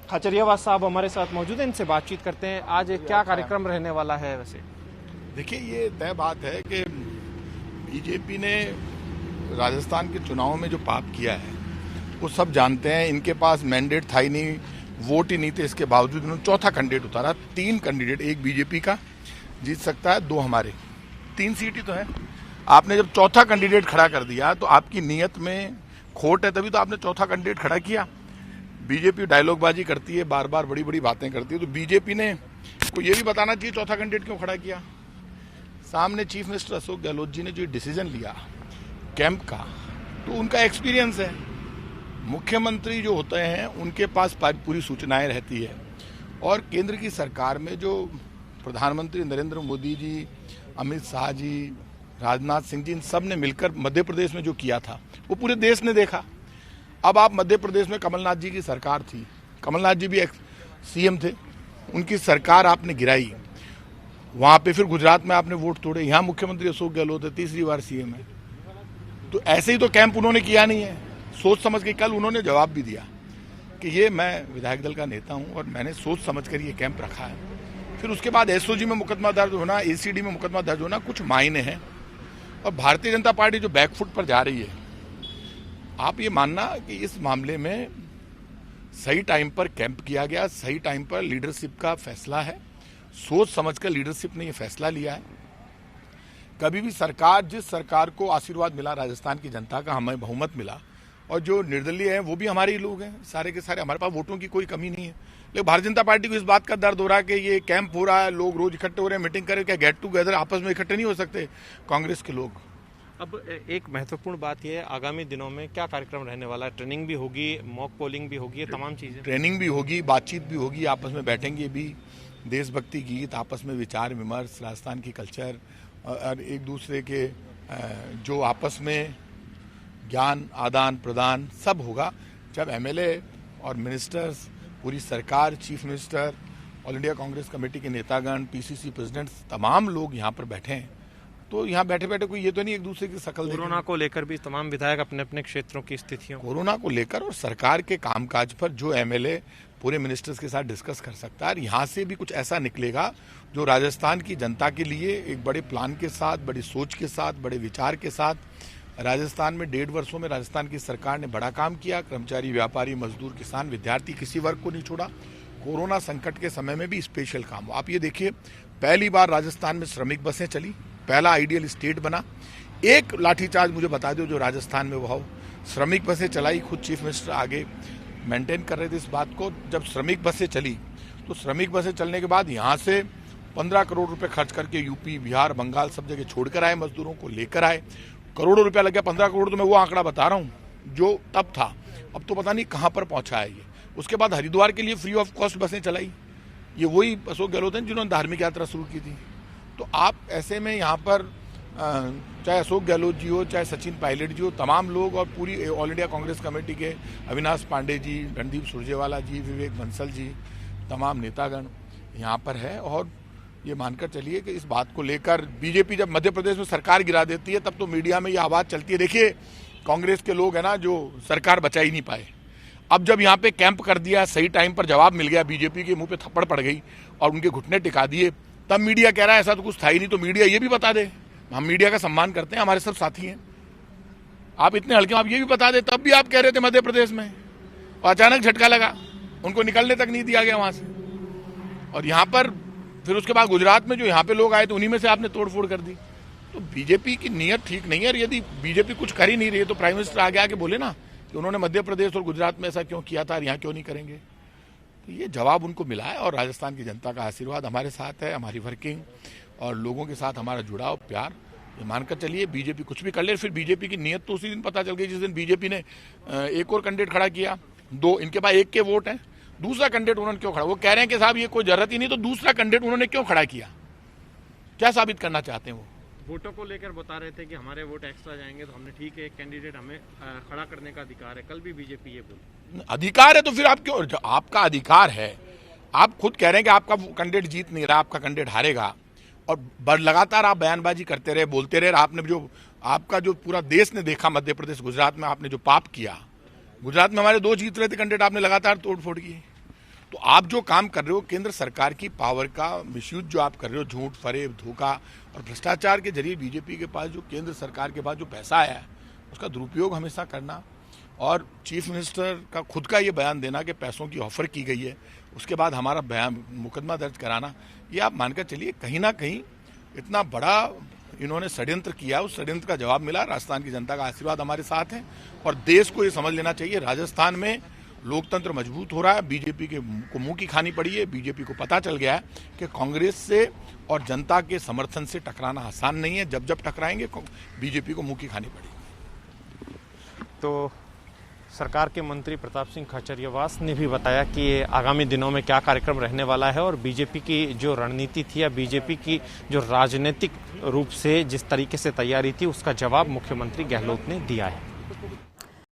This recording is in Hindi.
खाचरियावास साहब हमारे साथ मौजूद हैं, इनसे बातचीत करते हैं। आज क्या कार्यक्रम रहने वाला है? वैसे देखिए, ये तय बात है कि बीजेपी ने राजस्थान के चुनाव में जो पाप किया है वो सब जानते हैं। इनके पास मैंडेट था ही नहीं, वोट ही नहीं थे, इसके बावजूद उन्होंने चौथा कैंडिडेट उतारा। 3 कैंडिडेट, एक बीजेपी का जीत सकता है, 2 हमारे, 3 सीट ही तो है। आपने जब चौथा कैंडिडेट खड़ा कर दिया तो आपकी नीयत में खोट है, तभी तो आपने चौथा कैंडिडेट खड़ा किया। बीजेपी डायलॉगबाजी करती है, बार बार बड़ी बड़ी बातें करती है, तो बीजेपी ने को ये भी बताना चाहिए चौथा कैंडिडेट क्यों खड़ा किया। सामने चीफ मिनिस्टर अशोक गहलोत जी ने जो डिसीजन लिया कैंप का, तो उनका एक्सपीरियंस है। मुख्यमंत्री जो होते हैं उनके पास पूरी सूचनाएं रहती है, और केंद्र की सरकार में जो प्रधानमंत्री नरेंद्र मोदी जी, अमित शाह जी, राजनाथ सिंह जी, इन सब ने मिलकर मध्य प्रदेश में जो किया था वो पूरे देश ने देखा। अब आप मध्य प्रदेश में कमलनाथ जी की सरकार थी, कमलनाथ जी भी सीएम थे, उनकी सरकार आपने गिराई। वहां पे फिर गुजरात में आपने वोट तोड़े, यहाँ मुख्यमंत्री अशोक गहलोत है, तीसरी बार सीएम है। तो ऐसे ही तो कैंप उन्होंने किया नहीं है, सोच समझ के। कल उन्होंने जवाब भी दिया कि ये मैं विधायक दल का नेता हूं और मैंने सोच समझ कर ये कैंप रखा है। फिर उसके बाद एसओजी में मुकदमा दर्ज होना, एसीडी में मुकदमा दर्ज होना कुछ मायने हैं। और भारतीय जनता पार्टी जो बैकफुट पर जा रही है, आप ये मानना कि इस मामले में सही टाइम पर कैंप किया गया, सही टाइम पर लीडरशिप का फैसला है, सोच समझकर लीडरशिप ने ये फैसला लिया है। कभी भी सरकार, जिस सरकार को आशीर्वाद मिला राजस्थान की जनता का, हमें बहुमत मिला, और जो निर्दलीय हैं वो भी हमारे ही लोग हैं, सारे के सारे, हमारे पास वोटों की कोई कमी नहीं है। लेकिन भारतीय जनता पार्टी को इस बात का दर्द हो रहा है कि ये कैंप हो रहा है, लोग रोज इकट्ठे हो रहे हैं, मीटिंग कर रहे हैं, क्या गेट टूगेदर आपस में इकट्ठे नहीं हो सकते कांग्रेस के लोग? अब एक महत्वपूर्ण बात यह है, आगामी दिनों में क्या कार्यक्रम रहने वाला है? ट्रेनिंग भी होगी, मॉक पोलिंग भी होगी, ये तमाम चीजें। ट्रेनिंग भी होगी, बातचीत भी होगी, आपस में बैठेंगे भी, देशभक्ति गीत, आपस में विचार विमर्श, राजस्थान की कल्चर और एक दूसरे के जो आपस में ज्ञान आदान प्रदान सब होगा। जब एमएलए और मिनिस्टर्स, पूरी सरकार, chief minister, all India Congress committee के नेतागण, पीसीसी प्रेसिडेंट्स, तमाम लोग यहाँ पर बैठे हैं, तो यहाँ बैठे बैठे कोई ये तो नहीं एक दूसरे की शक्ल। कोरोना को लेकर भी तमाम विधायक अपने अपने क्षेत्रों की स्थितियों, कोरोना को लेकर और सरकार के कामकाज पर जो एमएलए पूरे मिनिस्टर्स के साथ डिस्कस कर सकता है। यहाँ से भी कुछ ऐसा निकलेगा जो राजस्थान की जनता के लिए एक बड़े प्लान के साथ, बड़ी सोच के साथ, बड़े विचार के साथ। राजस्थान में 1.5 वर्षों में राजस्थान की सरकार ने बड़ा काम किया। कर्मचारी, व्यापारी, मजदूर, किसान, विद्यार्थी, किसी वर्ग को नहीं छोड़ा। कोरोना संकट के समय में भी स्पेशल काम हो। आप ये देखिए, पहली बार राजस्थान में श्रमिक बसें चली, पहला आइडियल स्टेट बना। एक लाठीचार्ज मुझे बता दो जो राजस्थान में हुआ हो। श्रमिक बसें चलाई, खुद चीफ मिनिस्टर आगे मेंटेन कर रहे थे इस बात को। जब श्रमिक बसें चली तो श्रमिक बसें चलने के बाद यहाँ से 15 करोड़ रुपए खर्च करके यूपी, बिहार, बंगाल सब जगह छोड़कर आए, मजदूरों को लेकर आए। करोड़ों रुपया लग गया। 15 करोड़ तो मैं वो आंकड़ा बता रहा हूँ जो तब था, अब तो पता नहीं कहाँ पर पहुंचा है ये। उसके बाद हरिद्वार के लिए फ्री ऑफ कॉस्ट बसें चलाई, ये वही अशोक गहलोत हैं जिन्होंने धार्मिक यात्रा शुरू की थी। तो आप ऐसे में यहाँ पर चाहे अशोक गहलोत जी हो, चाहे सचिन पायलट जी हो, तमाम लोग और पूरी ऑल इंडिया कांग्रेस कमेटी के अविनाश पांडे जी, रणदीप सुरजेवाला जी, विवेक बंसल जी, तमाम नेतागण यहाँ पर है। और ये मानकर चलिए कि इस बात को लेकर बीजेपी जब मध्य प्रदेश में सरकार गिरा देती है तब तो मीडिया में ये आवाज़ चलती है। देखिए, कांग्रेस के लोग हैं ना जो सरकार बचा ही नहीं पाए। अब जब यहाँ पे कैंप कर दिया, सही टाइम पर जवाब मिल गया, बीजेपी के मुंह पे थप्पड़ पड़ गई और उनके घुटने टिका दिए, तब मीडिया कह रहा है ऐसा तो कुछ था ही नहीं। तो मीडिया ये भी बता दे, हम मीडिया का सम्मान करते हैं, हमारे सब साथी हैं। आप इतने हल्के, आप ये भी बता दे, तब भी आप कह रहे थे मध्य प्रदेश में, और अचानक झटका लगा, उनको निकलने तक नहीं दिया गया वहां से। और यहाँ पर फिर उसके बाद गुजरात में जो यहाँ पे लोग आए तो उन्हीं में से आपने तोड़फोड़ कर दी। तो बीजेपी की नीयत ठीक नहीं है। और यदि बीजेपी कुछ कर ही नहीं रही है तो प्राइम मिनिस्टर आगे आके बोले ना कि उन्होंने मध्य प्रदेश और गुजरात में ऐसा क्यों किया था और यहाँ क्यों नहीं करेंगे। तो ये जवाब उनको मिला है, और राजस्थान की जनता का आशीर्वाद हमारे साथ है, हमारी वर्किंग और लोगों के साथ हमारा जुड़ाव, प्यार। ये मानकर चलिए, बीजेपी कुछ भी कर ले, फिर बीजेपी की नीयत तो उसी दिन पता चल गई जिस दिन बीजेपी ने एक और कैंडिडेट खड़ा किया। 2, इनके पास 1 के वोट हैं, दूसरा कैंडिडेट उन्होंने क्यों खड़ा, वो कह रहे हैं कि साहब ये कोई जरूरत ही नहीं, तो दूसरा कैंडिडेट उन्होंने क्यों खड़ा किया, क्या साबित करना चाहते हैं वो? वोटों को लेकर बता रहे थे कि हमारे वोट एक्स्ट्रा जाएंगे, तो हमने ठीक है, एक कैंडिडेट हमें खड़ा करने का अधिकार है। कल भी बीजेपी ये बोली। अधिकार है तो फिर आप क्यों, आपका अधिकार है, आप खुद कह रहे हैं कि आपका कैंडिडेट जीत नहीं रहा, आपका कैंडिडेट हारेगा, और लगातार आप बयानबाजी करते रहे, बोलते रहे। आपने जो, आपका जो पूरा देश ने देखा मध्य प्रदेश, गुजरात में आपने जो पाप किया, गुजरात में हमारे 2 जीत रहे थे कैंडिडेट, आपने लगातार तोड़फोड़ की। तो आप जो काम कर रहे हो, केंद्र सरकार की पावर का मिसयूज जो आप कर रहे हो, झूठ, फरेब, धोखा और भ्रष्टाचार के जरिए बीजेपी के पास जो केंद्र सरकार के पास जो पैसा आया है उसका दुरुपयोग हमेशा करना, और चीफ मिनिस्टर का खुद का ये बयान देना कि पैसों की ऑफर की गई है, उसके बाद हमारा बयान मुकदमा दर्ज कराना, ये आप मानकर चलिए कहीं ना कहीं इतना बड़ा इन्होंने षड्यंत्र किया, उस षड्यंत्र का जवाब मिला। राजस्थान की जनता का आशीर्वाद हमारे साथ है और देश को ये समझ लेना चाहिए राजस्थान में लोकतंत्र मजबूत हो रहा है। बीजेपी को मुंह की खानी पड़ी है। बीजेपी को पता चल गया है कि कांग्रेस से और जनता के समर्थन से टकराना आसान नहीं है। जब जब टकराएंगे बीजेपी को मुंह की खानी पड़ेगी। तो सरकार के मंत्री प्रताप सिंह खाचरियावास ने भी बताया कि आगामी दिनों में क्या कार्यक्रम रहने वाला है और बीजेपी की जो रणनीति थी या बीजेपी की जो राजनीतिक रूप से जिस तरीके से तैयारी थी उसका जवाब मुख्यमंत्री गहलोत ने दिया है।